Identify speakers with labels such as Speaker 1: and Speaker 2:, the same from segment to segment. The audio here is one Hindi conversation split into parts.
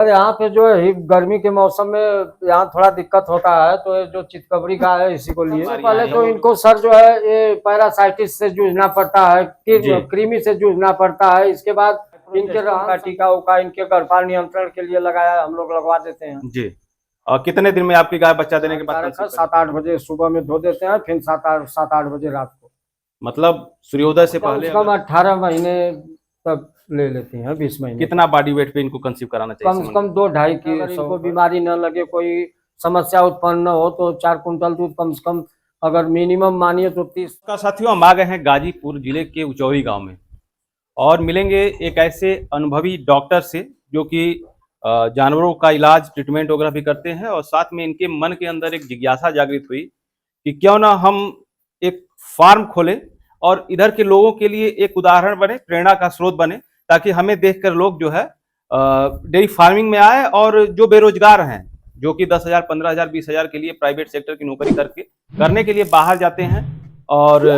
Speaker 1: यहाँ पे जो है गर्मी के मौसम में यहाँ थोड़ा दिक्कत होता है, तो ये जो चितकबरी गाय है इसी को लिए पहले तो इनको सर जो है ये पैरासाइटिस से जूझना पड़ता है, कृमि से जूझना पड़ता है। इसके बाद इनके का टीका उका इनके गर्भाशय नियंत्रण के लिए लगाया, हम लोग लगवा देते हैं
Speaker 2: जी। और कितने दिन में आपकी गाय बच्चा देने के बाद?
Speaker 1: 7-8 बजे सुबह में धो देते हैं, फिर 7-8 बजे रात को,
Speaker 2: मतलब सूर्योदय से पहले।
Speaker 1: कम 18 महीने तक ले लेती हैं, 20 महीने।
Speaker 2: कितना बॉडी वेट पे इनको कंसीव कराना चाहिए?
Speaker 1: कम से कम 2-2.5 की। इनको बीमारी न लगे, कोई समस्या उत्पन्न न हो, तो 4 कुंटल दूध कम से कम अगर मिनिमम मानिए तो 30
Speaker 2: का। साथियों, हम आ गए हैं गाजीपुर जिले के उचौरी गांव में और मिलेंगे एक ऐसे अनुभवी डॉक्टर से जो कि जानवरों का इलाज ट्रीटमेंट वगैरह भी करते हैं, और साथ में इनके मन के अंदर एक जिज्ञासा जागृत हुई कि क्यों ना हम एक फार्म खोलें और इधर के लोगों के लिए एक उदाहरण बने, प्रेरणा का स्रोत बने, ताकि हमें देखकर लोग जो है डेयरी फार्मिंग में आए, और जो बेरोजगार हैं, जो कि 10,000, 15,000, 20,000 के लिए प्राइवेट सेक्टर की नौकरी करने के लिए बाहर जाते हैं और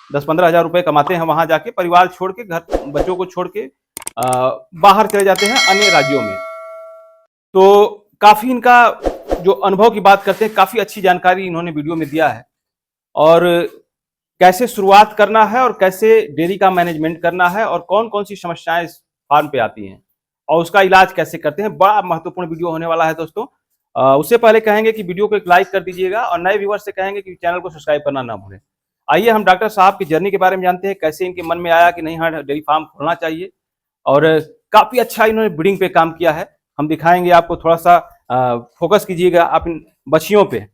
Speaker 2: 10-15 हज़ार रुपए कमाते हैं, वहां जाके परिवार छोड़ के, घर बच्चों को छोड़ के बाहर चले जाते हैं अन्य राज्यों में। तो काफी इनका जो अनुभव की बात करते हैं, काफी अच्छी जानकारी इन्होंने वीडियो में दिया है, और कैसे शुरुआत करना है और कैसे डेयरी का मैनेजमेंट करना है और कौन कौन सी समस्याएं इस फार्म पे आती हैं और उसका इलाज कैसे करते हैं। बड़ा महत्वपूर्ण वीडियो होने वाला है दोस्तों। उससे पहले कहेंगे कि वीडियो को एक लाइक कर दीजिएगा, और नए व्यूअर्स से कहेंगे कि चैनल को सब्सक्राइब करना ना भूलें। आइए हम डॉक्टर साहब की जर्नी के बारे में जानते हैं, कैसे इनके मन में आया कि नहीं, हाँ डेयरी फार्म खोलना चाहिए, और काफी अच्छा इन्होंने ब्रीडिंग पे काम किया है। हम दिखाएंगे आपको, थोड़ा सा फोकस कीजिएगा आप इन बछियों पे।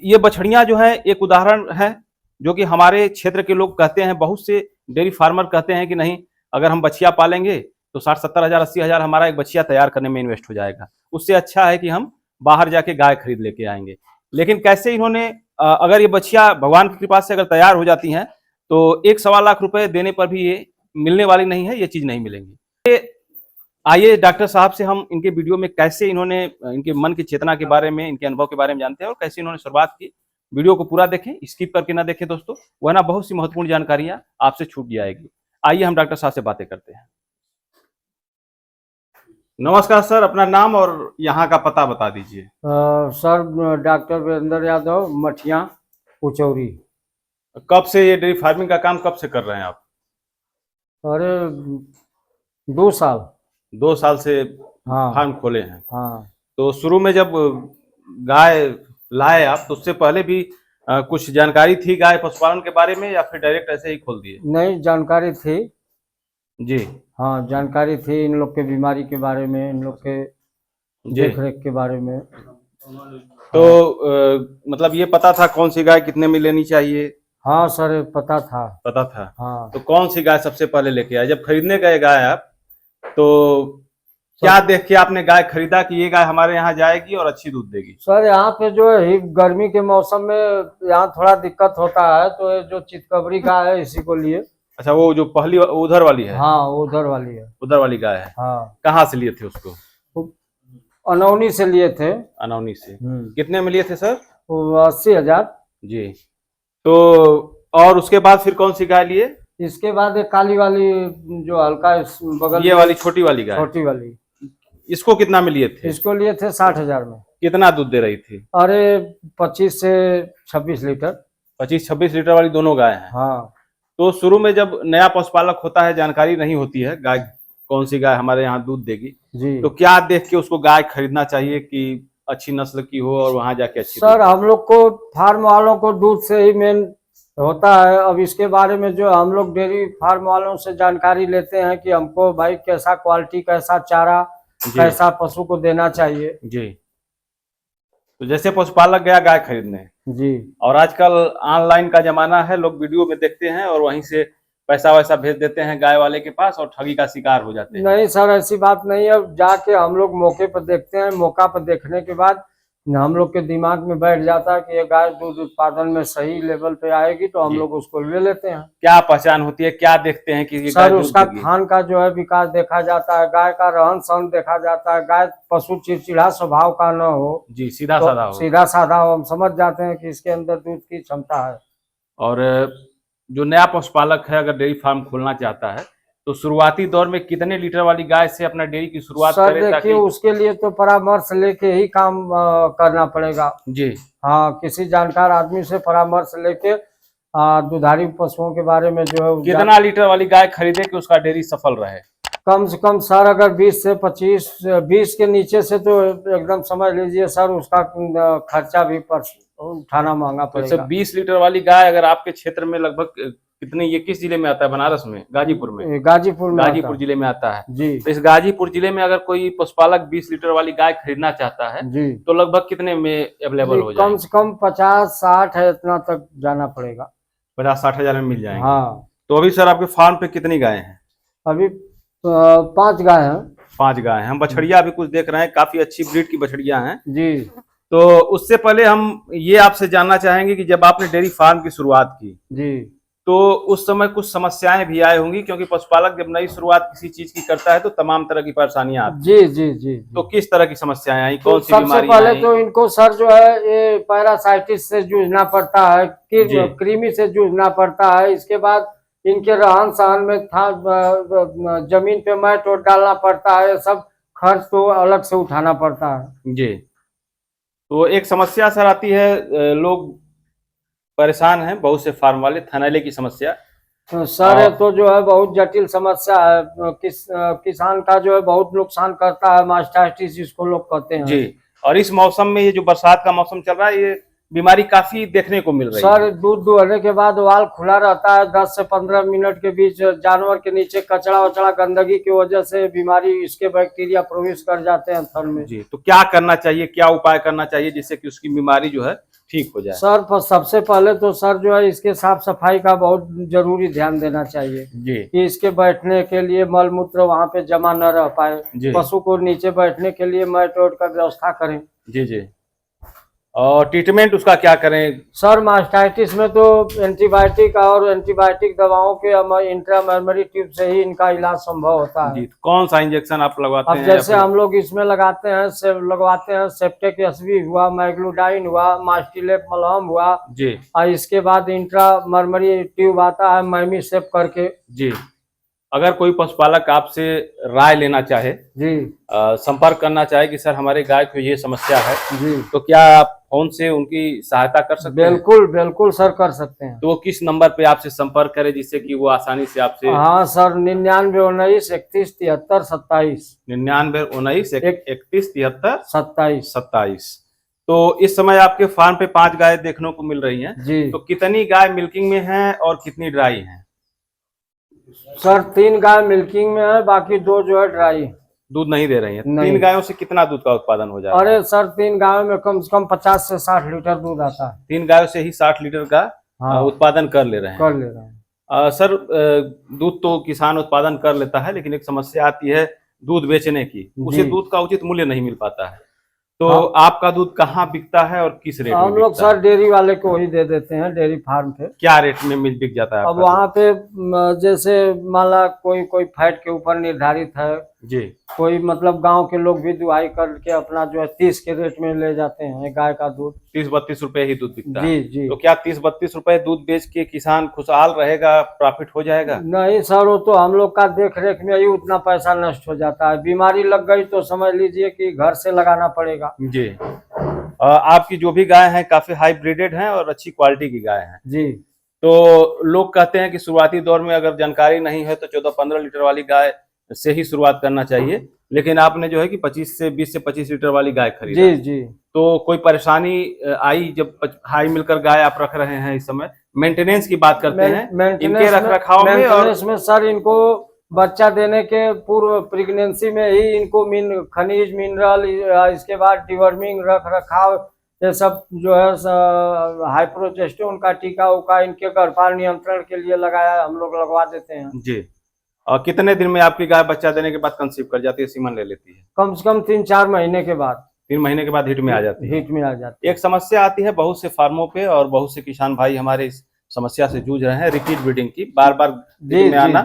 Speaker 2: ये बछड़ियां जो है एक उदाहरण है, जो कि हमारे क्षेत्र के लोग कहते हैं, बहुत से डेयरी फार्मर कहते हैं कि नहीं, अगर हम बछिया पालेंगे तो 60-70 हज़ार, 80 हज़ार हमारा एक बछिया तैयार करने में इन्वेस्ट हो जाएगा, उससे अच्छा है कि हम बाहर जाके गाय खरीद लेके आएंगे। लेकिन कैसे इन्होंने, अगर ये बछिया भगवान की कृपा से अगर तैयार हो जाती हैं तो 1-1.25 लाख रुपए देने पर भी ये मिलने वाली नहीं है, ये चीज नहीं मिलेंगी। आइए डॉक्टर साहब से हम इनके वीडियो में कैसे इन्होंने इनके मन की चेतना के बारे में, इनके अनुभव के बारे में जानते हैं, और कैसे इन्होंने शुरुआत की। वीडियो को पूरा देखें, स्किप करके ना देखें दोस्तों, वरना बहुत सी महत्वपूर्ण जानकारियां आपसे छूट जाएगी। आइए हम डॉक्टर साहब से बातें करते हैं। नमस्कार सर, अपना नाम और यहाँ का पता बता दीजिए।
Speaker 1: सर डॉक्टर वीरेंद्र यादव, मठिया, उचौरी।
Speaker 2: कब से ये डेयरी फार्मिंग का काम कब से कर रहे हैं आप?
Speaker 1: अरे 2 साल।
Speaker 2: 2 साल से
Speaker 1: हाँ,
Speaker 2: फार्म खोले हैं।
Speaker 1: हाँ।
Speaker 2: तो शुरू में जब गाय लाए आप, तो उससे पहले भी कुछ जानकारी थी गाय पशुपालन के बारे में, या फिर डायरेक्ट ऐसे ही खोल दिए?
Speaker 1: नहीं, जानकारी थी
Speaker 2: जी।
Speaker 1: हाँ, जानकारी थी इन लोग के बीमारी के बारे में, इन लोग के देख रेख के बारे में।
Speaker 2: तो मतलब ये पता था कौन सी गाय कितने में लेनी चाहिए?
Speaker 1: हाँ सर, पता था।
Speaker 2: पता था।
Speaker 1: हाँ।
Speaker 2: तो कौन सी गाय सबसे पहले लेके आए जब खरीदने गए गाय आप, तो क्या देख के आपने गाय खरीदा कि ये गाय हमारे यहाँ जाएगी और अच्छी दूध देगी?
Speaker 1: सर यहाँ पे जो है गर्मी के मौसम में यहाँ थोड़ा दिक्कत होता है, तो ये जो चितकबरी गाय है इसी को लिए।
Speaker 2: अच्छा, वो जो पहली उधर वाली है?
Speaker 1: हाँ, उधर वाली है।
Speaker 2: उधर वाली गाय है।
Speaker 1: हाँ।
Speaker 2: कहाँ से लिए थे उसको?
Speaker 1: अनौनी से लिए थे।
Speaker 2: अनौनी से। कितने में लिए थे सर?
Speaker 1: 80,000।
Speaker 2: जी। तो और उसके बाद फिर कौन सी गाय लिए?
Speaker 1: इसके बाद एक काली वाली जो हल्का बगल,
Speaker 2: ये वाली छोटी वाली गाय?
Speaker 1: छोटी वाली।
Speaker 2: इसको कितना में लिए थे?
Speaker 1: इसको लिए थे 60,000 में।
Speaker 2: कितना दूध दे रही थी?
Speaker 1: अरे 25 से 26 लीटर।
Speaker 2: 25-26 लीटर वाली दोनों गाय हैं।
Speaker 1: हाँ।
Speaker 2: तो शुरू में जब नया पशुपालक होता है, जानकारी नहीं होती है गाय कौन सी गाय हमारे यहाँ दूध देगी
Speaker 1: जी,
Speaker 2: तो क्या देख के उसको गाय खरीदना चाहिए कि अच्छी नस्ल की हो और वहां जाके अच्छी?
Speaker 1: सर हम लोग को फार्म वालों को दूध से ही मेन होता है। अब इसके बारे में जो हम लोग डेयरी फार्म वालों से जानकारी लेते हैं कि हमको भाई कैसा क्वालिटी, कैसा चारा, कैसा पशु को देना चाहिए।
Speaker 2: जी। तो जैसे पशुपालक गया गाय खरीदने
Speaker 1: जी,
Speaker 2: और आजकल ऑनलाइन का जमाना है, लोग वीडियो में देखते हैं और वहीं से पैसा वैसा भेज देते हैं गाय वाले के पास और ठगी का शिकार हो जाते हैं।
Speaker 1: नहीं सर, ऐसी बात नहीं है। जाके हम लोग मौके पर देखते हैं, मौका पर देखने के बाद हम लोग के दिमाग में बैठ जाता है कि ये गाय दूध उत्पादन में सही लेवल पे आएगी, तो हम लोग उसको ले लेते हैं।
Speaker 2: क्या पहचान होती है, क्या देखते हैं कि ये
Speaker 1: सर उसका खान का जो है विकास देखा जाता है, गाय का रहन सहन देखा जाता है, गाय पशु चिड़चिड़ा स्वभाव का न हो।
Speaker 2: जी, सीधा
Speaker 1: तो
Speaker 2: साधा हो।
Speaker 1: सीधा साधा हो, हम समझ जाते हैं कि इसके अंदर दूध की क्षमता है।
Speaker 2: और जो नया पशुपालक है अगर डेयरी फार्म खोलना चाहता है तो शुरुआती दौर में कितने लीटर वाली गाय से अपना डेयरी की शुरुआत
Speaker 1: सर
Speaker 2: करें
Speaker 1: देखिए,
Speaker 2: ताकि?
Speaker 1: उसके लिए तो परामर्श लेके ही काम करना पड़ेगा।
Speaker 2: जी
Speaker 1: हाँ, किसी जानकार आदमी से परामर्श लेके दुधारू पशुओं के बारे में जो है
Speaker 2: कितना लीटर वाली गाय खरीदे कि उसका डेयरी सफल रहे?
Speaker 1: कम से कम सर अगर 20 से 25, 20 के नीचे से तो एकदम समझ लीजिए सर, उसका खर्चा भी उठाना महंगा
Speaker 2: तो इससे
Speaker 1: पड़ेगा।
Speaker 2: 20 लीटर वाली गाय अगर आपके क्षेत्र में लगभग कितनी, ये किस जिले में आता है? बनारस में, गाजीपुर में?
Speaker 1: गाजीपुर में
Speaker 2: गाजीपुर जिले में आता है
Speaker 1: जी।
Speaker 2: तो इस गाजीपुर जिले में अगर कोई पशुपालक 20 लीटर वाली गाय खरीदना चाहता है
Speaker 1: जी,
Speaker 2: तो लगभग कितने में अवेलेबल हो
Speaker 1: कम
Speaker 2: जाएगी?
Speaker 1: से कम 50-60 है, इतना तक जाना पड़ेगा।
Speaker 2: 50-60 हजार में मिल जाएंगे।
Speaker 1: हाँ,
Speaker 2: तो अभी सर आपके फार्म पे कितनी गाय हैं?
Speaker 1: अभी 5 गाय हैं।
Speaker 2: 5 गाय हैं। हम बछड़िया भी कुछ देख रहे हैं, काफी अच्छी ब्रीड की बछड़िया हैं।
Speaker 1: जी।
Speaker 2: तो उससे पहले हम ये आपसे जानना चाहेंगे कि जब आपने डेयरी फार्म की शुरुआत की
Speaker 1: जी,
Speaker 2: तो उस समय कुछ समस्याएं भी आई होंगी, क्योंकि पशुपालक जब नई शुरुआत किसी चीज की करता है तो तमाम तरह की परेशानियां आती
Speaker 1: जी, जी, जी।
Speaker 2: तो किस तरह की समस्याएं आई,
Speaker 1: तो
Speaker 2: कौन सी
Speaker 1: सबसे
Speaker 2: बीमारियां
Speaker 1: पहले
Speaker 2: आई?
Speaker 1: तो इनको सर जो है ये पैरासाइटिस से जूझना पड़ता है,
Speaker 2: जी।
Speaker 1: कृमि से जूझना पड़ता है। इसके बाद इनके रहन सहन में था जमीन पे मैट वोट डालना पड़ता है, सब खर्च तो अलग से उठाना पड़ता है।
Speaker 2: जी। तो एक समस्या सर आती है, लोग परेशान हैं, बहुत से फार्म वाले, थनैले की समस्या।
Speaker 1: तो सर ये तो जो है बहुत जटिल समस्या है, किसान का जो है बहुत नुकसान करता है, मास्टाइटिस जिसको लोग कहते हैं।
Speaker 2: जी। और इस मौसम में, ये जो बरसात का मौसम चल रहा है, ये बीमारी काफी देखने को मिल रही
Speaker 1: सर
Speaker 2: है।
Speaker 1: दूध दुहने के बाद वाल खुला रहता है, 10 से 15 मिनट के बीच जानवर के नीचे कचरा वचड़ा गंदगी की वजह से बीमारी, इसके बैक्टीरिया प्रवेश कर जाते हैं थन में।
Speaker 2: जी। तो क्या करना चाहिए, क्या उपाय करना चाहिए जिससे कि उसकी बीमारी जो है ठीक हो जाए?
Speaker 1: सर सबसे पहले तो सर जो है इसके साफ सफाई का बहुत जरूरी ध्यान देना चाहिए
Speaker 2: जी।
Speaker 1: कि इसके बैठने के लिए मल मूत्र वहाँ पे जमा न रह पाए।
Speaker 2: जी।
Speaker 1: पशु को नीचे बैठने के लिए मैट वोट का व्यवस्था करें।
Speaker 2: जी जी। और ट्रीटमेंट उसका क्या करें?
Speaker 1: सर मास्टाइटिस में तो एंटीबायोटिक और एंटीबायोटिक दवाओं के इंट्रामर्मरी ट्यूब से ही इनका इलाज संभव होता है।
Speaker 2: जी। तो कौन सा इंजेक्शन आप लगवाते हैं?
Speaker 1: अब जैसे हम लोग इसमें लगवाते हैं सेप्टेक एसवी हुआ, मैग्लूडाइन हुआ, मास्टिलेप मलहम हुआ
Speaker 2: जी।
Speaker 1: और इसके बाद इंट्रामर्मरी ट्यूब आता है मैमी सेप करके।
Speaker 2: जी। अगर कोई पशुपालक आपसे राय लेना चाहे,
Speaker 1: जी,
Speaker 2: संपर्क करना चाहे कि सर हमारे गाय को ये समस्या है,
Speaker 1: जी,
Speaker 2: तो क्या आप फोन से उनकी सहायता कर सकते हैं?
Speaker 1: बिल्कुल बिल्कुल सर, कर सकते हैं।
Speaker 2: तो वो किस नंबर पे आपसे संपर्क करे जिससे कि वो आसानी से आपसे?
Speaker 1: हाँ सर, 99 19 31 73 27।
Speaker 2: 99 19 31 73
Speaker 1: 27।
Speaker 2: 27। तो इस समय आपके फार्म पे 5 गाय देखने को मिल रही हैं।
Speaker 1: जी
Speaker 2: तो कितनी गाय मिल्किंग में हैं और कितनी ड्राई हैं?
Speaker 1: सर 3 गाय मिल्किंग में है, बाकी 2 जो है ड्राई।
Speaker 2: दूध नहीं दे रही हैं।
Speaker 1: नहीं।
Speaker 2: 3 गायों से कितना दूध का उत्पादन हो जाएगा?
Speaker 1: अरे सर 3 गायों में कम से कम 50 से 60 लीटर दूध आता है।
Speaker 2: 3 गायों से ही 60 लीटर का
Speaker 1: हाँ,
Speaker 2: उत्पादन कर ले रहे हैं।
Speaker 1: कर ले रहे हैं।
Speaker 2: सर दूध तो किसान उत्पादन कर लेता है, लेकिन एक समस्या आती है दूध बेचने की, उसे
Speaker 1: जी।
Speaker 2: दूध का उचित मूल्य नहीं मिल पाता है। तो
Speaker 1: हाँ।
Speaker 2: आपका दूध कहाँ बिकता है और किस रेट में
Speaker 1: हम लोग
Speaker 2: बिकता है?
Speaker 1: सर डेयरी वाले को ही दे देते हैं, डेयरी फार्म पे।
Speaker 2: क्या रेट में बिक जाता है
Speaker 1: अब
Speaker 2: आपका
Speaker 1: वहाँ पे जैसे मान ला कोई फैट के ऊपर निर्धारित है,
Speaker 2: दूध? जी।
Speaker 1: कोई मतलब गांव के लोग भी दुहाई करके अपना जो है 30 के रेट में ले जाते हैं गाय का दूध।
Speaker 2: 30-32 रुपए ही दूध बिकता है।
Speaker 1: जी जी।
Speaker 2: तो क्या 30-32 रुपए दूध बेच के किसान खुशहाल रहेगा, प्रॉफिट हो जाएगा?
Speaker 1: नहीं सर, वो तो हम लोग का देख रेख में ही उतना पैसा नष्ट हो जाता है। बीमारी लग गई तो समझ लीजिए कि घर से लगाना पड़ेगा।
Speaker 2: जी। आपकी जो भी गाय हैं काफी हाई ब्रीडेड हैं और अच्छी क्वालिटी की गाय हैं।
Speaker 1: जी।
Speaker 2: तो लोग कहते हैं कि शुरुआती दौर में अगर जानकारी नहीं है तो 14-15 लीटर वाली गाय से ही शुरुआत करना चाहिए, लेकिन आपने जो है कि 20 से 25 लीटर वाली गाय खरीदा।
Speaker 1: जी जी।
Speaker 2: तो कोई परेशानी आई जब हाई मिलकर गाय आप रख रहे हैं? इस समय मेंटेनेंस की बात करते हैं, इनके रख रखाव में। और
Speaker 1: मेंटेनेंस में सर इनको बच्चा देने के पूर्व प्रेगनेंसी में ही इनको खनिज मिनरल, इसके बाद डिवर्मिंग, रख रखाव, ये सब जो है हाइप्रोजेस्टोन का टीका उका इनके गर्भाधान नियंत्रण के लिए लगाया, हम लोग लगवा देते हैं।
Speaker 2: जी। और कितने दिन में आपकी गाय बच्चा देने के बाद कंसीव कर जाती है, सीमन ले लेती है?
Speaker 1: कम से कम 3-4 महीने के बाद।
Speaker 2: 3 महीने के बाद हिट में आ जाती है।
Speaker 1: हिट में आ जाती है।
Speaker 2: एक समस्या आती है बहुत से फार्मों पे, और बहुत से किसान भाई हमारे इस समस्या से जूझ रहे हैं, रिपीट ब्रीडिंग की, बार बार में आना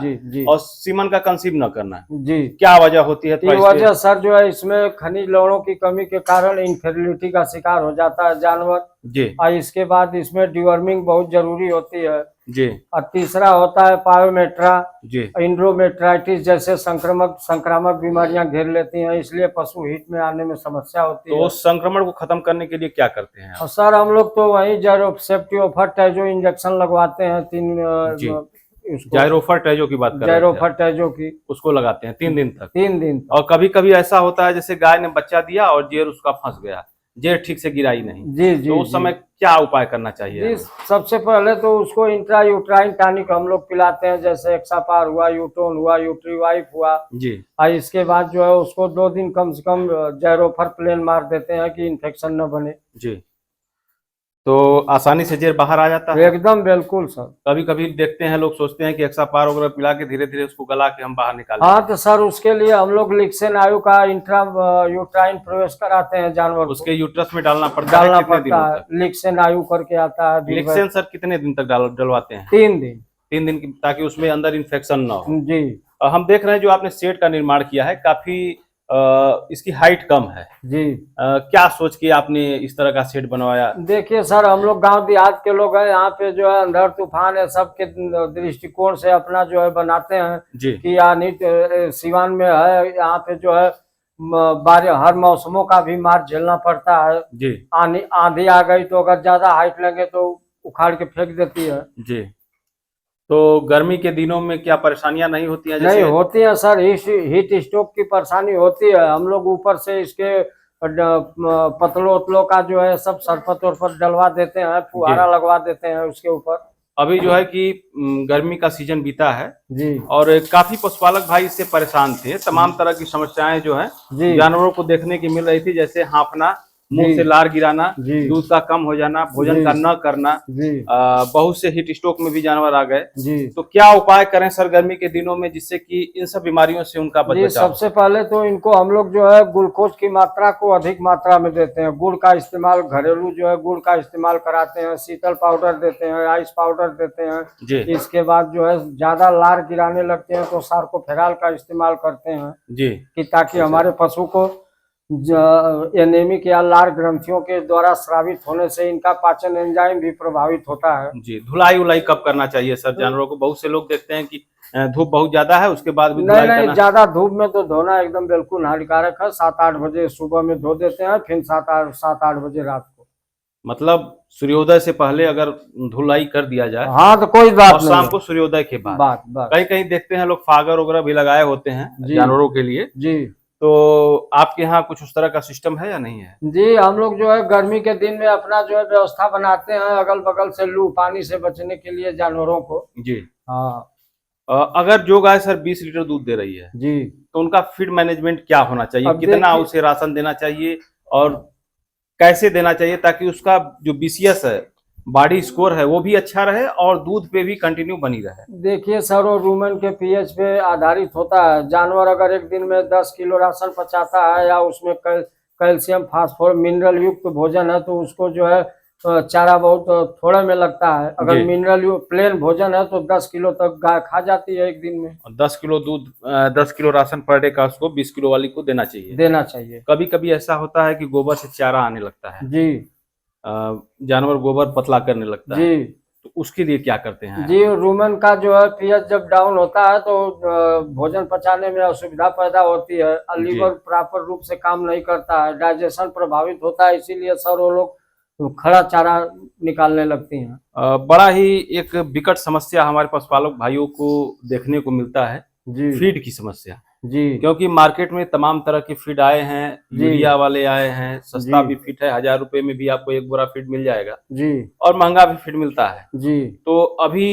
Speaker 2: और सीमन का कंसीव न करना।
Speaker 1: जी।
Speaker 2: क्या वजह होती है?
Speaker 1: ये वजह सर जो है इसमें खनिज लवणों की कमी के कारण इनफेरिलिटी का शिकार हो जाता है जानवर।
Speaker 2: जी।
Speaker 1: और इसके बाद इसमें डिवर्मिंग बहुत जरूरी होती है।
Speaker 2: जी
Speaker 1: और तीसरा होता है पायोमेट्रा।
Speaker 2: जी
Speaker 1: इंड्रोमेट्राइटिस जैसे संक्रामक बीमारियां घेर लेती हैं, इसलिए पशु हीट में आने में समस्या होती
Speaker 2: तो
Speaker 1: है।
Speaker 2: उस संक्रमण को खत्म करने के लिए क्या करते हैं आप?
Speaker 1: और सर हम लोग तो वही सेफ्टियोफर इंजेक्शन लगवाते हैं
Speaker 2: जी।
Speaker 1: उसको
Speaker 2: जायरोफर टैजो की बात कर रहे थे आप।
Speaker 1: जायरोफर टैजो की
Speaker 2: उसको लगाते हैं 3 दिन तक।
Speaker 1: 3 दिन तक।
Speaker 2: और कभी कभी ऐसा होता है जैसे गाय ने बच्चा दिया और जेर उसका फंस गया, जेर ठीक से गिराई नहीं,
Speaker 1: जी जी
Speaker 2: तो उस
Speaker 1: जी।
Speaker 2: समय क्या उपाय करना चाहिए
Speaker 1: जी
Speaker 2: हमें?
Speaker 1: सबसे पहले तो उसको इंट्रायूट्राइन टॉनिक हम लोग पिलाते हैं, जैसे एक्सापार हुआ, यूटोन हुआ, यूट्रीवाइफ हुआ।
Speaker 2: जी
Speaker 1: और इसके बाद जो है उसको 2 दिन कम से कम जायरोफर प्लेन मार देते हैं कि इन्फेक्शन न बने।
Speaker 2: जी। तो आसानी से जेर बाहर आ जाता है?
Speaker 1: एकदम बिल्कुल सर।
Speaker 2: कभी कभी देखते हैं लोग सोचते हैं कि एक्सापार वगैरह पिला के धीरे धीरे उसको गला के हम बाहर निकाल
Speaker 1: हाँ
Speaker 2: लेंगे।
Speaker 1: तो सर उसके लिए हम लोग लिक्सेन आयु का इंट्रा यूट्राइन प्रवेश कराते हैं जानवर को।
Speaker 2: उसके यूट्रस में डालना पड़ता है
Speaker 1: डालना
Speaker 2: कितने
Speaker 1: पड़ता
Speaker 2: दिनों
Speaker 1: है,
Speaker 2: तक?
Speaker 1: लिक्सेन आयु करके आता है
Speaker 2: लिक्सेन सर कितने दिन तक डलवाते हैं?
Speaker 1: 3 दिन।
Speaker 2: 3 दिन की, ताकि उसमें अंदर इन्फेक्शन ना हो।
Speaker 1: जी
Speaker 2: और हम देख रहे हैं जो आपने शेड का निर्माण किया है, काफी इसकी हाइट कम है।
Speaker 1: जी।
Speaker 2: क्या सोच के आपने इस तरह का शेड बनवाया?
Speaker 1: देखिए सर हम लोग गांव देहात के लोग हैं, यहाँ पे जो है अंधड़ तूफान है सबके दृष्टिकोण से अपना जो है बनाते हैं
Speaker 2: जी
Speaker 1: कि सिवान में है, यहाँ पे जो है हर मौसमों का भी मार झेलना पड़ता है।
Speaker 2: जी
Speaker 1: आंधी आ गई तो अगर ज्यादा हाइट लगे तो उखाड़ के फेंक देती है।
Speaker 2: जी। तो गर्मी के दिनों में क्या परेशानियां नहीं होती हैं?
Speaker 1: नहीं
Speaker 2: जैसे
Speaker 1: होती है सर, हीट स्ट्रोक की परेशानी होती है। हम लोग ऊपर से इसके पतलों उतलों का जो है सब सरपत उरपत डलवा देते हैं, फुहारा लगवा देते हैं उसके ऊपर।
Speaker 2: अभी जो है कि गर्मी का सीजन बीता है
Speaker 1: जी
Speaker 2: और काफी पशुपालक भाई इससे परेशान थे। तमाम तरह की समस्याएं जो है
Speaker 1: जी
Speaker 2: जानवरों को देखने की मिल रही थी, जैसे हांफना, मुंह
Speaker 1: जी
Speaker 2: से लार गिराना,
Speaker 1: जी
Speaker 2: दूध का कम हो जाना, भोजन
Speaker 1: जी
Speaker 2: का न करना।
Speaker 1: जी
Speaker 2: बहुत से हीट स्ट्रोक में भी जानवर आ गए।
Speaker 1: जी
Speaker 2: तो क्या उपाय करें सर गर्मी के दिनों में, जिससे कि इन सब बीमारियों से उनका
Speaker 1: जी।
Speaker 2: बचाव?
Speaker 1: सबसे पहले तो इनको हम लोग जो है ग्लूकोज की मात्रा को अधिक मात्रा में देते हैं। गुड़ का इस्तेमाल, घरेलू जो है गुड़ का इस्तेमाल कराते हैं, शीतल पाउडर देते हैं, आइस पाउडर देते हैं।
Speaker 2: जी
Speaker 1: इसके बाद जो है ज्यादा लार गिराने लगते हैं तो सार्कोफेराल का इस्तेमाल करते हैं
Speaker 2: जी
Speaker 1: कि ताकि हमारे पशु को एनेमिक या लार ग्रंथियों के द्वारा स्रावित होने से इनका पाचन एंजाइम भी प्रभावित होता है।
Speaker 2: जी। धुलाई उलाई कब करना चाहिए सर जानवरों को? बहुत से लोग देखते हैं कि धूप बहुत ज्यादा है, उसके बाद भी
Speaker 1: नहीं
Speaker 2: धुलाई
Speaker 1: नहीं,
Speaker 2: करना।
Speaker 1: ज्यादा धूप में तो धोना एकदम बिल्कुल हानिकारक है। 7-8 बजे सुबह में धो देते हैं, फिर 7-8 बजे रात को।
Speaker 2: मतलब सूर्योदय से पहले अगर धुलाई कर दिया जाए,
Speaker 1: हाँ तो कोई बात
Speaker 2: और
Speaker 1: नहीं
Speaker 2: शाम
Speaker 1: है।
Speaker 2: को सूर्योदय के बाद।
Speaker 1: बात
Speaker 2: कहीं कहीं देखते हैं लोग फागर वगैरह भी लगाए होते हैं
Speaker 1: जी।
Speaker 2: जानवरों के लिए।
Speaker 1: जी
Speaker 2: तो आपके यहाँ कुछ उस तरह का सिस्टम है या नहीं है?
Speaker 1: जी। हम लोग जो है गर्मी के दिन में अपना जो है व्यवस्था बनाते हैं अगल बगल से लू पानी से बचने के लिए जानवरों को।
Speaker 2: जी।
Speaker 1: हाँ
Speaker 2: अगर जो गाय सर 20 लीटर दूध दे रही है,
Speaker 1: जी।
Speaker 2: तो उनका फीड मैनेजमेंट क्या होना चाहिए?
Speaker 1: अब
Speaker 2: कितना
Speaker 1: देखिए-
Speaker 2: उसे राशन देना चाहिए और कैसे देना चाहिए, ताकि उसका जो बीसीएस है, बॉडी स्कोर है, वो भी अच्छा रहे और दूध पे भी कंटिन्यू बनी रहे?
Speaker 1: देखिए सर वो रूमेन के पीएच पे आधारित होता है। जानवर अगर एक दिन में 10 किलो राशन पचाता है या उसमें कैल्शियम फास्फोरस मिनरल युक्त भोजन है तो उसको जो है चारा बहुत थोड़े में लगता है। अगर
Speaker 2: जी।
Speaker 1: मिनरल युक्त प्लेन भोजन है तो 10 किलो तक गाय खा जाती है एक दिन में।
Speaker 2: 10 किलो दूध, 10 किलो राशन पर डे का उसको 20 किलो वाली को देना चाहिए।
Speaker 1: देना चाहिए।
Speaker 2: कभी कभी ऐसा होता है कि गोबर से चारा आने लगता है,
Speaker 1: जी
Speaker 2: जानवर गोबर पतला करने लगता है,
Speaker 1: जी
Speaker 2: तो उसके लिए क्या करते हैं?
Speaker 1: जी। रूमेन का जो है पीएच जब डाउन होता है तो भोजन पचाने में असुविधा पैदा होती है, लीवर प्रॉपर रूप से काम नहीं करता है, डाइजेशन प्रभावित होता है, इसीलिए सर वो लोग खड़ा चारा निकालने लगती हैं।
Speaker 2: बड़ा ही एक विकट समस्या हमारे पशुपालक भाइयों को देखने को मिलता है,
Speaker 1: जी
Speaker 2: फीड की समस्या।
Speaker 1: जी
Speaker 2: क्योंकि मार्केट में तमाम तरह के फीड आए हैं,
Speaker 1: जी।
Speaker 2: यूरिया वाले आए हैं, सस्ता
Speaker 1: जी।
Speaker 2: भी फीड है, 1000 रुपए में भी आपको एक बोरा फीड मिल जाएगा,
Speaker 1: जी
Speaker 2: और महंगा भी फीड मिलता है।
Speaker 1: जी।
Speaker 2: तो अभी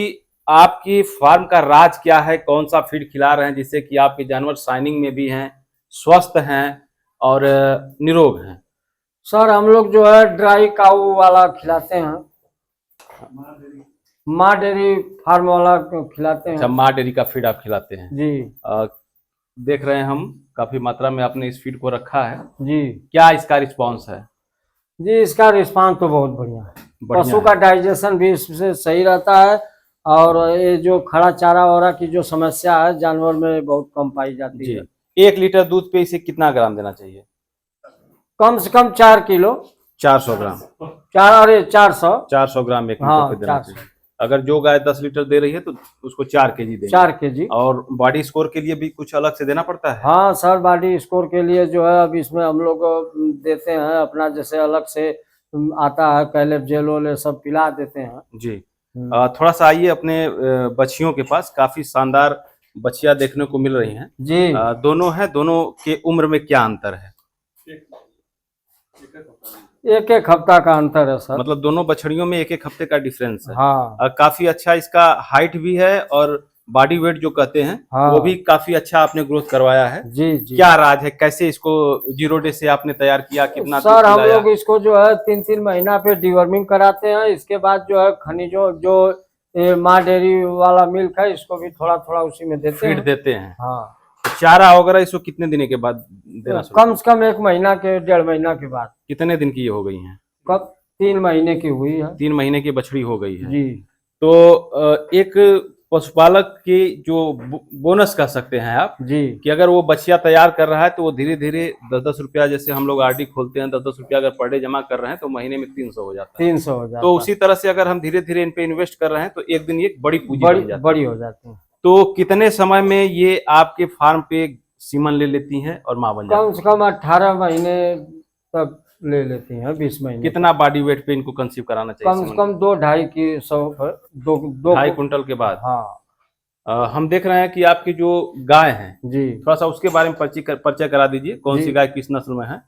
Speaker 2: आपकी फार्म का राज क्या है? कौन सा फीड खिला रहे हैं जिससे कि आपके जानवर शाइनिंग में भी हैं, स्वस्थ हैं और निरोग हैं?
Speaker 1: सर हम लोग जो है ड्राई काऊ वाला खिलाते हैं, माँ डेयरी फार्म वाला खिलाते
Speaker 2: अच्छा,
Speaker 1: हैं।
Speaker 2: माँ डेयरी का फीड आप खिलाते हैं?
Speaker 1: जी
Speaker 2: देख रहे हैं हम काफी मात्रा में आपने इस फीड को रखा है।
Speaker 1: जी
Speaker 2: क्या इसका रिस्पांस है?
Speaker 1: जी। इसका रिस्पांस तो बहुत बढ़िया है।
Speaker 2: बढ़िया
Speaker 1: पशु
Speaker 2: है।
Speaker 1: का डाइजेशन भी इससे सही रहता है और ये जो खड़ा चारा वारा की जो समस्या है जानवर में बहुत कम पाई जाती
Speaker 2: जी।
Speaker 1: है।
Speaker 2: 1 लीटर दूध पे इसे कितना ग्राम देना चाहिए?
Speaker 1: कम से कम 4 किलो।
Speaker 2: 400 ग्राम।
Speaker 1: 400
Speaker 2: 400 ग्राम 1 लीटर
Speaker 1: हाँ,
Speaker 2: पे देना
Speaker 1: 400।
Speaker 2: चाहिए। अगर जो गाय 10 लीटर दे रही है तो उसको 4 केजी देंगे।
Speaker 1: 4 केजी।
Speaker 2: और बॉडी स्कोर के लिए भी कुछ अलग से देना पड़ता है?
Speaker 1: हाँ सर, बॉडी स्कोर के लिए जो है अब इसमें हम लोग देते हैं अपना, जैसे अलग से आता है कैलेब जेल वेल सब पिला देते हैं
Speaker 2: जी। थोड़ा सा आइए अपने बछियों के पास, काफी शानदार बछिया देखने को मिल रही हैं
Speaker 1: जी।
Speaker 2: दोनों हैं, दोनों के उम्र में क्या अंतर है?
Speaker 1: एक एक हफ्ता का अंतर है सर।
Speaker 2: मतलब दोनों बछड़ियों में एक एक हफ्ते का डिफरेंस है।
Speaker 1: हाँ।
Speaker 2: काफी अच्छा इसका हाइट भी है और बॉडी वेट जो कहते हैं
Speaker 1: हाँ।
Speaker 2: वो भी काफी अच्छा आपने ग्रोथ करवाया है।
Speaker 1: जी जी।
Speaker 2: क्या राज है, कैसे इसको 0 डे से आपने तैयार किया, कितना
Speaker 1: सर हम लोग इसको जो है 3-3 महीना पे डिवर्मिंग कराते हैं, इसके बाद जो है खनिजों जो माँ डेयरी वाला मिल्क है इसको भी थोड़ा थोड़ा उसी में देते
Speaker 2: फीड
Speaker 1: हैं।
Speaker 2: देते हैं।
Speaker 1: हाँ।
Speaker 2: चारा वगैरह इसको कितने दिन के बाद देना शुरू?
Speaker 1: कम से कम 1 महीना के 1.5 महीना के बाद।
Speaker 2: कितने दिन की ये हो गई हैं?
Speaker 1: कब 3 महीने की हुई है।
Speaker 2: 3 महीने की बछड़ी हो गई है
Speaker 1: जी।
Speaker 2: तो एक पशुपालक की जो बोनस कह सकते हैं आप
Speaker 1: जी
Speaker 2: कि अगर वो बछिया तैयार कर रहा है तो वो धीरे धीरे 10-10 रुपया, जैसे हम लोग आरडी खोलते हैं 10-10 रुपया अगर पर डे जमा कर रहे हैं तो महीने में 300 हो जाता है।
Speaker 1: 300 हो जाता
Speaker 2: तो
Speaker 1: है।
Speaker 2: उसी तरह से अगर हम धीरे धीरे इन पे इन्वेस्ट कर रहे हैं तो एक दिन ये बड़ी पूंजी बन जाती है।
Speaker 1: बड़ी हो जाती है।
Speaker 2: तो कितने समय में ये आपके फार्म पे सीमन ले लेती हैं और माँ बन जाती
Speaker 1: कम से कम 18 महीने तक ले लेती हैं, 20
Speaker 2: है?
Speaker 1: महीने।
Speaker 2: कितना बॉडी वेट पे इनको कंसीव कराना चाहिए?
Speaker 1: कम से कम 2-2.5 की
Speaker 2: 2.5 कुंटल के बाद।
Speaker 1: हाँ।
Speaker 2: हम देख रहे हैं कि आपकी जो गाय हैं
Speaker 1: जी।
Speaker 2: थोड़ा सा उसके बारे में परिचय करा दीजिए, कौन सी गाय किस नस्ल में है?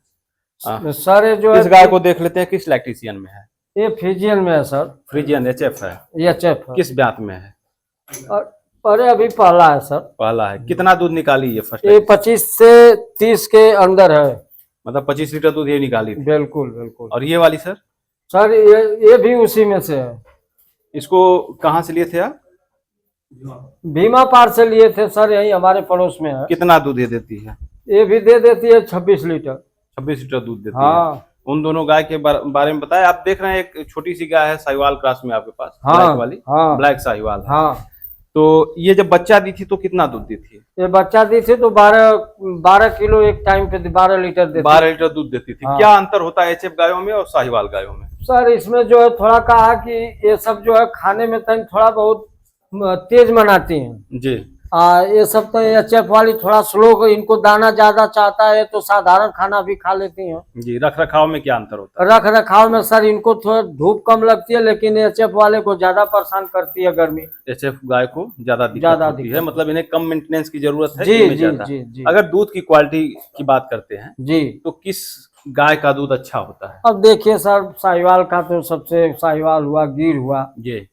Speaker 1: सर जो
Speaker 2: इस गाय को देख लेते हैं, किस लैक्टेशियन में है?
Speaker 1: ये फ्रीजियन में है सर।
Speaker 2: फ्रीजियन एचएफ है?
Speaker 1: ये एचएफ है।
Speaker 2: किस ब्यात में है?
Speaker 1: अरे अभी पहला है सर।
Speaker 2: पहला है। कितना दूध निकाली ये फर्स्ट?
Speaker 1: ये 25 से 30 के अंदर है।
Speaker 2: मतलब 25 लीटर दूध ये निकाली थी?
Speaker 1: बिल्कुल बिल्कुल।
Speaker 2: और ये वाली सर?
Speaker 1: सर ये भी उसी में से है।
Speaker 2: इसको कहाँ से लिए थे आप?
Speaker 1: भीमा पार से लिए थे सर, यही हमारे पड़ोस में है।
Speaker 2: कितना दूध ये देती है?
Speaker 1: ये भी दे देती है 26 लीटर।
Speaker 2: 26 लीटर दूध देती
Speaker 1: हाँ।
Speaker 2: है। उन दोनों गाय के बारे में बताएं। आप देख रहे हैं एक छोटी सी गाय है साहिवाल क्रॉस में आपके पास।
Speaker 1: हाँ।
Speaker 2: ब्लैक वाली।
Speaker 1: हाँ।
Speaker 2: ब्लैक साहिवाल है।
Speaker 1: हाँ।
Speaker 2: तो ये जब बच्चा दी थी तो कितना दूध दी थी?
Speaker 1: ये बच्चा दी थी तो 12 किलो एक टाइम पे 12 लीटर देती।
Speaker 2: 12 लीटर दूध देती थी।
Speaker 1: हाँ।
Speaker 2: क्या अंतर होता है एचएफ गायों में और साहिवाल गायों में?
Speaker 1: सर इसमें जो है थोड़ा कहा कि ये सब जो है खाने में तन थोड़ा बहुत तेज बनाती हैं।
Speaker 2: जी।
Speaker 1: ये सब तो एचएफ वाली थोड़ा स्लो, इनको दाना ज्यादा चाहता है तो साधारण खाना भी खा लेती हैं।
Speaker 2: जी। रख रखाव में क्या अंतर होता है?
Speaker 1: रख रखाव में सर इनको थोड़ा धूप कम लगती है, लेकिन एचएफ वाले को ज्यादा परेशान करती है गर्मी।
Speaker 2: एचएफ गाय को ज्यादा दिक्कत होती है, मतलब इन्हें कम मेंटेनेंस की जरूरत है।
Speaker 1: जी
Speaker 2: इनमें
Speaker 1: जी
Speaker 2: ज्यादा।
Speaker 1: जी जी।
Speaker 2: अगर दूध की क्वालिटी की बात करते हैं
Speaker 1: जी
Speaker 2: तो किस गाय का दूध अच्छा होता है?
Speaker 1: अब देखिए सर, साहिवाल का तो सबसे, साहिवाल हुआ, गिर हुआ,
Speaker 2: जी।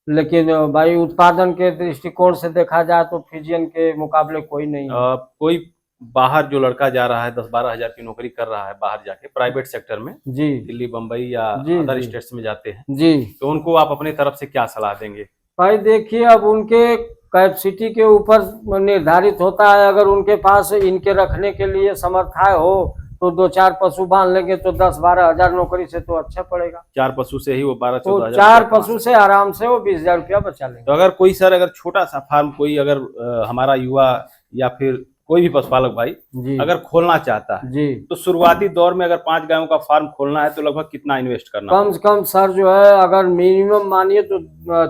Speaker 1: लेकिन भाई उत्पादन के दृष्टिकोण से देखा जाए तो फ्रीजियन के मुकाबले कोई नहीं है।
Speaker 2: कोई बाहर जो लड़का जा रहा है 10-12 हजार की नौकरी कर रहा है बाहर जाके प्राइवेट सेक्टर में,
Speaker 1: जी
Speaker 2: दिल्ली बम्बई या
Speaker 1: जी
Speaker 2: अदर
Speaker 1: जी
Speaker 2: स्टेट्स में जाते हैं,
Speaker 1: जी।
Speaker 2: तो उनको आप अपने तरफ से क्या सलाह देंगे?
Speaker 1: भाई देखिए अब उनके कैपेसिटी के ऊपर निर्धारित होता है। अगर उनके पास इनके रखने के लिए समर्थाय हो तो 2-4 पशु बांध लेंगे तो 10-12 हजार नौकरी से तो अच्छा पड़ेगा।
Speaker 2: 4 पशु से ही वो 12-14
Speaker 1: तो
Speaker 2: हजार
Speaker 1: 4 पशु से आराम से वो 20,000 रुपया बचा लेंगे।
Speaker 2: तो अगर कोई सर, अगर छोटा सा फार्म कोई अगर हमारा युवा या फिर कोई भी पशुपालक भाई
Speaker 1: जी
Speaker 2: अगर खोलना चाहता है
Speaker 1: जी,
Speaker 2: तो शुरुआती दौर में अगर 5 गायों का फार्म खोलना है तो लगभग कितना इन्वेस्ट करना
Speaker 1: कम से कम सर जो है अगर मिनिमम मानिए तो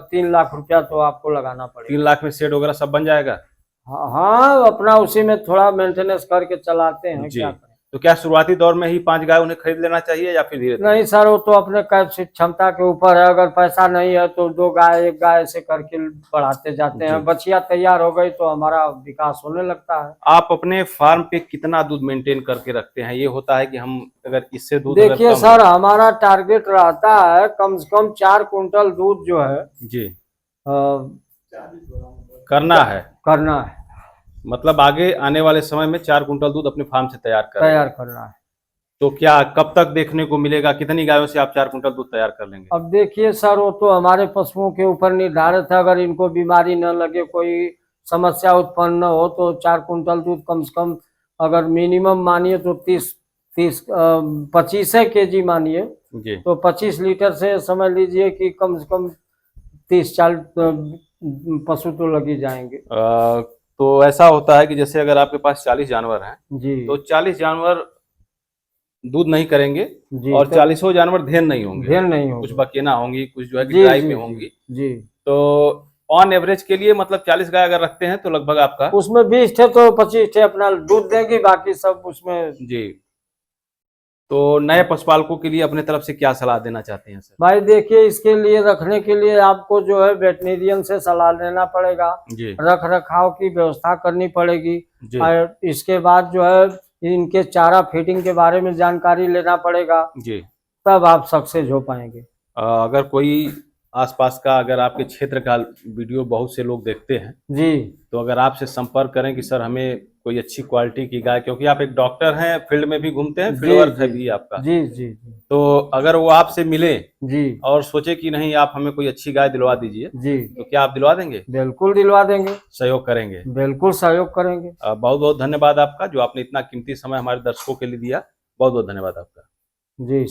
Speaker 1: 3 लाख रुपया तो आपको लगाना पड़ेगा।
Speaker 2: 3 लाख में शेड वगैरह सब बन जाएगा?
Speaker 1: हाँ अपना उसी में थोड़ा मेंटेनेंस करके चलाते हैं।
Speaker 2: जी।
Speaker 1: क्या करें।
Speaker 2: तो क्या शुरुआती दौर में ही 5 गाय उन्हें खरीद लेना चाहिए या फिर धीरे?
Speaker 1: नहीं सर, वो तो अपने कैपेसिटी क्षमता के ऊपर है। अगर पैसा नहीं है तो 2 गाय 1 गाय से करके बढ़ाते जाते हैं। बछिया तैयार हो गई तो हमारा विकास होने लगता है।
Speaker 2: आप अपने फार्म पे कितना दूध मेंटेन करके रखते हैं? ये होता है कि हम अगर इससे दूध
Speaker 1: देखिए सर, हमारा टारगेट रहता है कम से कम 4 कुंटल दूध जो है
Speaker 2: जी करना है। मतलब आगे आने वाले समय में 4 कुंटल दूध अपने फार्म से तैयार
Speaker 1: करना है।
Speaker 2: तो क्या कब तक देखने को मिलेगा? कितनी गायों से आप 4 कुंटल दूध तैयार कर लेंगे?
Speaker 1: अब देखिए सर, वो तो हमारे पशुओं के ऊपर निर्धारित है। अगर इनको बीमारी न लगे, कोई समस्या उत्पन्न न हो तो 4 कुंटल दूध कम से कम, अगर मिनिमम मानिए तो 25 केजी मानिए
Speaker 2: जी,
Speaker 1: तो 25 लीटर से समझ लीजिए कि कम से कम 30-40 पशु तो लग ही जाएंगे।
Speaker 2: तो ऐसा होता है कि जैसे अगर आपके पास 40 जानवर हैं
Speaker 1: जी
Speaker 2: तो 40 जानवर दूध नहीं करेंगे
Speaker 1: जी।
Speaker 2: और
Speaker 1: तो
Speaker 2: 40 जानवर धेन नहीं होंगे,
Speaker 1: ढेर नहीं
Speaker 2: कुछ
Speaker 1: होगा।
Speaker 2: बकेना होंगी, कुछ जो है कि
Speaker 1: जी
Speaker 2: ड्राई
Speaker 1: जी
Speaker 2: पे
Speaker 1: जी
Speaker 2: होंगी।
Speaker 1: जी।
Speaker 2: तो ऑन एवरेज के लिए मतलब 40 गाय अगर रखते हैं तो लगभग आपका
Speaker 1: उसमें 20 थे तो 25 थे अपना दूध देंगी, बाकी सब उसमें।
Speaker 2: जी। तो नए पशुपालकों के लिए अपने तरफ से क्या सलाह देना चाहते हैं सर?
Speaker 1: भाई देखिए, इसके लिए रखने के लिए आपको जो है वेटनेरियन से सलाह लेना पड़ेगा,
Speaker 2: जी
Speaker 1: रख रखाव की व्यवस्था करनी पड़ेगी,
Speaker 2: जी
Speaker 1: और इसके बाद जो है इनके चारा फीडिंग के बारे में जानकारी लेना पड़ेगा,
Speaker 2: जी।
Speaker 1: तब आप सक्सेस हो पाएंगे।
Speaker 2: अगर कोई आसपास का, अगर आपके क्षेत्र का वीडियो बहुत से लोग देखते हैं,
Speaker 1: जी
Speaker 2: तो अगर आपसे संपर्क करें कि सर हमें कोई अच्छी क्वालिटी की गाय, क्योंकि आप एक डॉक्टर हैं, फील्ड में भी घूमते हैं, फील्ड
Speaker 1: जी
Speaker 2: वर्क है
Speaker 1: जी
Speaker 2: भी आपका,
Speaker 1: जी जी जी
Speaker 2: तो अगर वो आपसे मिले
Speaker 1: जी
Speaker 2: और सोचे कि नहीं आप हमें कोई अच्छी गाय दिलवा दीजिए,
Speaker 1: जी,
Speaker 2: तो क्या आप दिलवा देंगे?
Speaker 1: बिल्कुल दिलवा देंगे,
Speaker 2: सहयोग करेंगे?
Speaker 1: बिल्कुल सहयोग करेंगे।
Speaker 2: बहुत बहुत धन्यवाद आपका, जो आपने इतना कीमती समय हमारे दर्शकों के लिए दिया। बहुत बहुत धन्यवाद आपका।
Speaker 1: जी।